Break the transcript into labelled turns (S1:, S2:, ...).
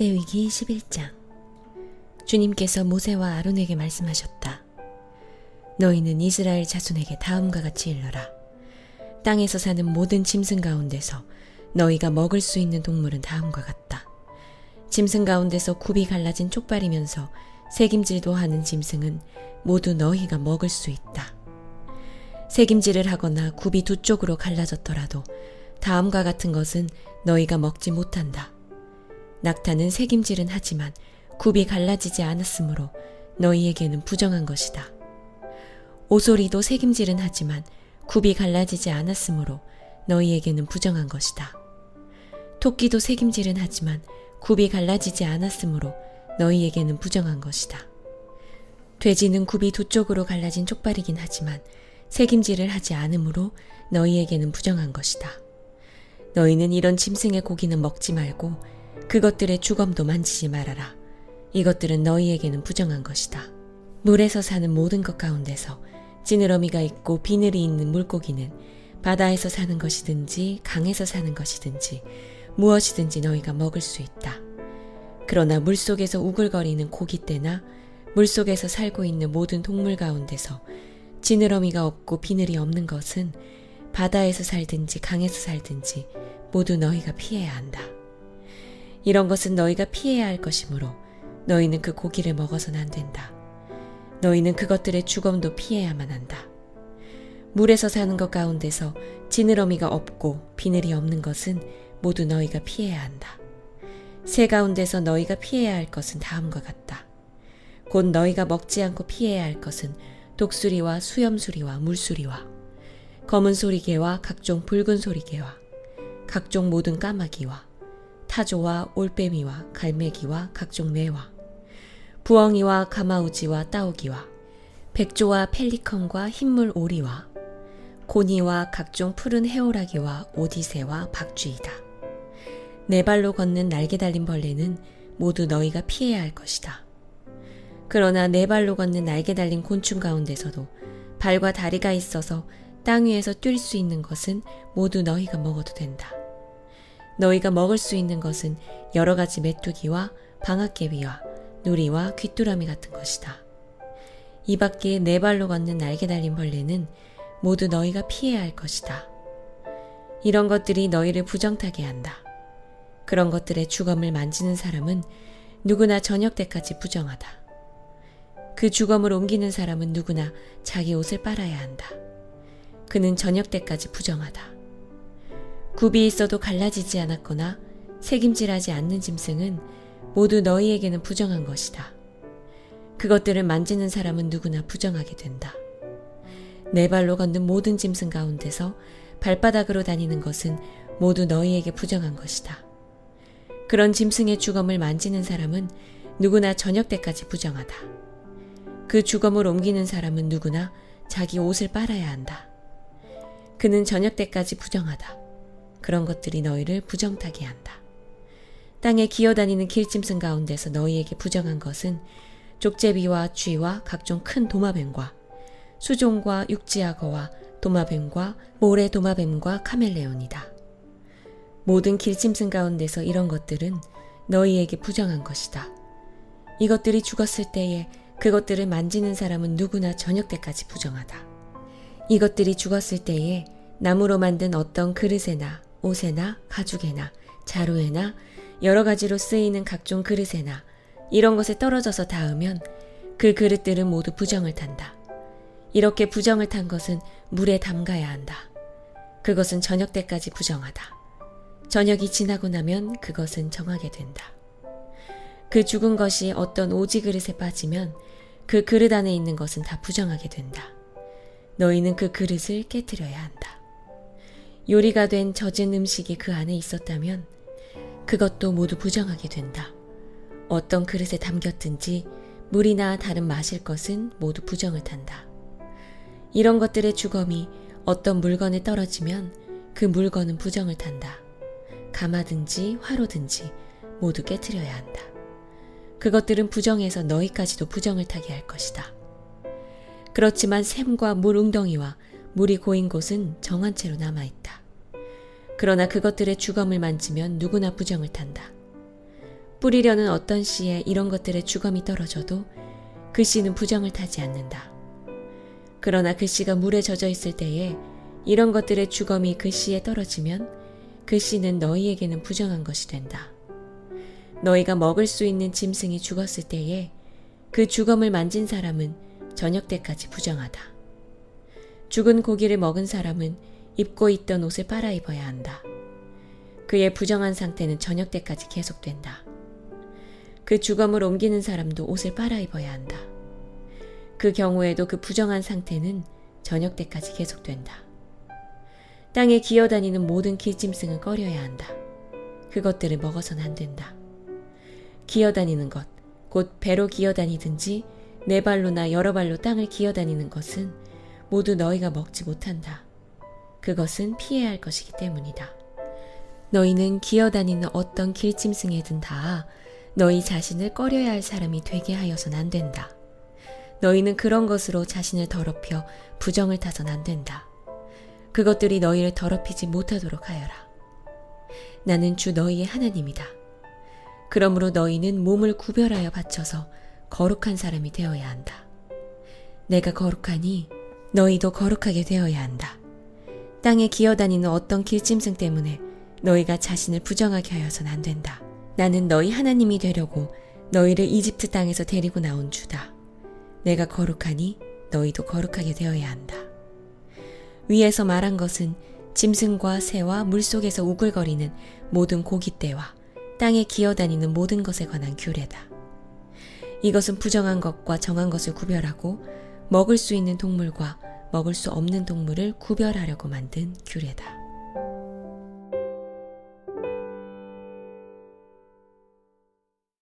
S1: 레위기 11장. 주님께서 모세와 아론에게 말씀하셨다. 너희는 이스라엘 자손에게 다음과 같이 일러라. 땅에서 사는 모든 짐승 가운데서 너희가 먹을 수 있는 동물은 다음과 같다. 짐승 가운데서 굽이 갈라진 쪽발이면서 새김질도 하는 짐승은 모두 너희가 먹을 수 있다. 새김질을 하거나 굽이 두 쪽으로 갈라졌더라도 다음과 같은 것은 너희가 먹지 못한다. 낙타는 새김질은 하지만 굽이 갈라지지 않았으므로 너희에게는 부정한 것이다. 오소리도 새김질은 하지만 굽이 갈라지지 않았으므로 너희에게는 부정한 것이다. 토끼도 새김질은 하지만 굽이 갈라지지 않았으므로 너희에게는 부정한 것이다. 돼지는 굽이 두 쪽으로 갈라진 쪽발이긴 하지만 새김질을 하지 않으므로 너희에게는 부정한 것이다. 너희는 이런 짐승의 고기는 먹지 말고 그것들의 주검도 만지지 말아라. 이것들은 너희에게는 부정한 것이다. 물에서 사는 모든 것 가운데서 지느러미가 있고 비늘이 있는 물고기는 바다에서 사는 것이든지 강에서 사는 것이든지 무엇이든지 너희가 먹을 수 있다. 그러나 물속에서 우글거리는 고깃대나 물속에서 살고 있는 모든 동물 가운데서 지느러미가 없고 비늘이 없는 것은 바다에서 살든지 강에서 살든지 모두 너희가 피해야 한다. 이런 것은 너희가 피해야 할 것이므로 너희는 그 고기를 먹어서는 안 된다. 너희는 그것들의 주검도 피해야만 한다. 물에서 사는 것 가운데서 지느러미가 없고 비늘이 없는 것은 모두 너희가 피해야 한다. 새 가운데서 너희가 피해야 할 것은 다음과 같다. 곧 너희가 먹지 않고 피해야 할 것은 독수리와 수염수리와 물수리와 검은 소리개와 각종 붉은 소리개와 각종 모든 까마귀와 타조와 올빼미와 갈매기와 각종 매와 부엉이와 가마우지와 따오기와 백조와 펠리컨과 흰물 오리와 고니와 각종 푸른 해오라기와 오디새와 박쥐이다. 네 발로 걷는 날개 달린 벌레는 모두 너희가 피해야 할 것이다. 그러나 네 발로 걷는 날개 달린 곤충 가운데서도 발과 다리가 있어서 땅 위에서 뛸 수 있는 것은 모두 너희가 먹어도 된다. 너희가 먹을 수 있는 것은 여러 가지 메뚜기와 방앗개비와 누리와 귀뚜라미 같은 것이다. 이 밖에 네 발로 걷는 날개 달린 벌레는 모두 너희가 피해야 할 것이다. 이런 것들이 너희를 부정타게 한다. 그런 것들의 주검을 만지는 사람은 누구나 저녁 때까지 부정하다. 그 주검을 옮기는 사람은 누구나 자기 옷을 빨아야 한다. 그는 저녁 때까지 부정하다. 굽이 있어도 갈라지지 않았거나 새김질하지 않는 짐승은 모두 너희에게는 부정한 것이다. 그것들을 만지는 사람은 누구나 부정하게 된다. 네 발로 걷는 모든 짐승 가운데서 발바닥으로 다니는 것은 모두 너희에게 부정한 것이다. 그런 짐승의 주검을 만지는 사람은 누구나 저녁 때까지 부정하다. 그 주검을 옮기는 사람은 누구나 자기 옷을 빨아야 한다. 그는 저녁 때까지 부정하다. 그런 것들이 너희를 부정타게 한다. 땅에 기어다니는 길짐승 가운데서 너희에게 부정한 것은 족제비와 쥐와 각종 큰 도마뱀과 수종과 육지악어와 도마뱀과 모래 도마뱀과 카멜레온이다. 모든 길짐승 가운데서 이런 것들은 너희에게 부정한 것이다. 이것들이 죽었을 때에 그것들을 만지는 사람은 누구나 저녁 때까지 부정하다. 이것들이 죽었을 때에 나무로 만든 어떤 그릇에나 옷에나 가죽에나 자루에나 여러 가지로 쓰이는 각종 그릇에나 이런 것에 떨어져서 닿으면 그 그릇들은 모두 부정을 탄다. 이렇게 부정을 탄 것은 물에 담가야 한다. 그것은 저녁 때까지 부정하다. 저녁이 지나고 나면 그것은 정하게 된다. 그 죽은 것이 어떤 오지 그릇에 빠지면 그 그릇 안에 있는 것은 다 부정하게 된다. 너희는 그 그릇을 깨트려야 한다. 요리가 된 젖은 음식이 그 안에 있었다면 그것도 모두 부정하게 된다. 어떤 그릇에 담겼든지 물이나 다른 마실 것은 모두 부정을 탄다. 이런 것들의 주검이 어떤 물건에 떨어지면 그 물건은 부정을 탄다. 가마든지 화로든지 모두 깨트려야 한다. 그것들은 부정해서 너희까지도 부정을 타게 할 것이다. 그렇지만 샘과 물 웅덩이와 물이 고인 곳은 정한 채로 남아있다. 그러나 그것들의 주검을 만지면 누구나 부정을 탄다. 뿌리려는 어떤 씨에 이런 것들의 주검이 떨어져도 그 씨는 부정을 타지 않는다. 그러나 그 씨가 물에 젖어 있을 때에 이런 것들의 주검이 그 씨에 떨어지면 그 씨는 너희에게는 부정한 것이 된다. 너희가 먹을 수 있는 짐승이 죽었을 때에 그 주검을 만진 사람은 저녁 때까지 부정하다. 죽은 고기를 먹은 사람은 입고 있던 옷을 빨아 입어야 한다. 그의 부정한 상태는 저녁 때까지 계속된다. 그 주검을 옮기는 사람도 옷을 빨아 입어야 한다. 그 경우에도 그 부정한 상태는 저녁 때까지 계속된다. 땅에 기어다니는 모든 길짐승은 꺼려야 한다. 그것들을 먹어서는 안 된다. 기어다니는 것, 곧 배로 기어다니든지 네 발로나 여러 발로 땅을 기어다니는 것은 모두 너희가 먹지 못한다. 그것은 피해야 할 것이기 때문이다. 너희는 기어다니는 어떤 길짐승이든 다 너희 자신을 꺼려야 할 사람이 되게 하여서는 안 된다. 너희는 그런 것으로 자신을 더럽혀 부정을 타서는 안 된다. 그것들이 너희를 더럽히지 못하도록 하여라. 나는 주 너희의 하나님이다. 그러므로 너희는 몸을 구별하여 바쳐서 거룩한 사람이 되어야 한다. 내가 거룩하니 너희도 거룩하게 되어야 한다. 땅에 기어다니는 어떤 길짐승 때문에 너희가 자신을 부정하게 하여서는 안 된다. 나는 너희 하나님이 되려고 너희를 이집트 땅에서 데리고 나온 주다. 내가 거룩하니 너희도 거룩하게 되어야 한다. 위에서 말한 것은 짐승과 새와 물속에서 우글거리는 모든 고깃대와 땅에 기어다니는 모든 것에 관한 규례다. 이것은 부정한 것과 정한 것을 구별하고 먹을 수 있는 동물과 먹을 수 없는 동물을 구별하려고 만든 규례다.